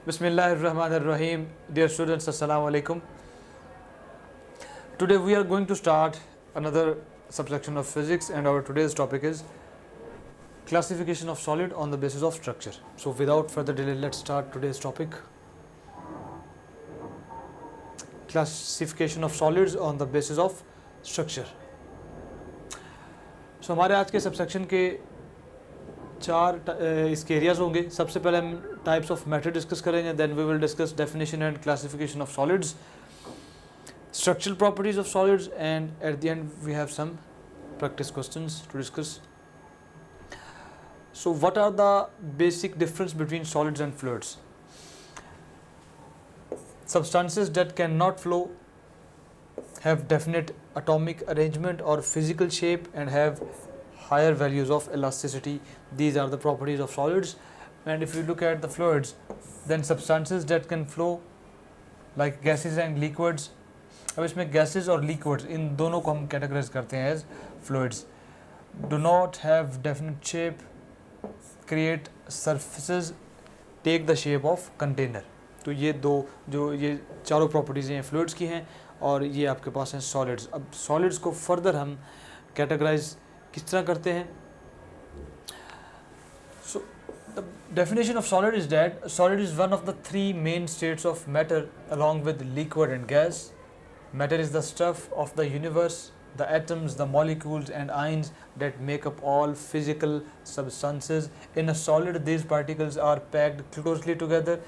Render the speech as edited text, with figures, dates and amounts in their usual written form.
Bismillahirrahmanirrahim. Dear students, Assalamu alaikum. Today we are going to start another subsection of physics, and our today's topic is classification of solid on the basis of structure. So without further delay, let's start today's topic. Classification of solids on the basis of structure. So हमारे आज के subsection के चार इसके areas होंगे. सबसे पहले हम टाइप्स ऑफ मैटर डिस्कस करेंगे, then we will discuss definition and classification of solids, structural properties of solids, and at the end we have some practice questions to discuss. So what are the basic difference between solids and fluids? Substances that cannot flow, have definite atomic arrangement or physical shape, and have higher values of elasticity. These are the properties of solids. And if you look at the fluids, then substances that can flow like gases and liquids. अब इसमें gases और liquids इन दोनों को हम categorize करते हैं as fluids. Do not have definite shape, create surfaces, take the shape of container. तो ये दो जो ये चारों properties हैं fluids की हैं, और ये आपके पास हैं solids. अब solids को further हम categorize किस तरह करते हैं? So the definition of solid is that solid is one of the three main states of matter along with liquid and gas. Matter is the stuff of the universe, the atoms, the molecules and ions that make up all physical substances. In a solid, these particles are packed closely together.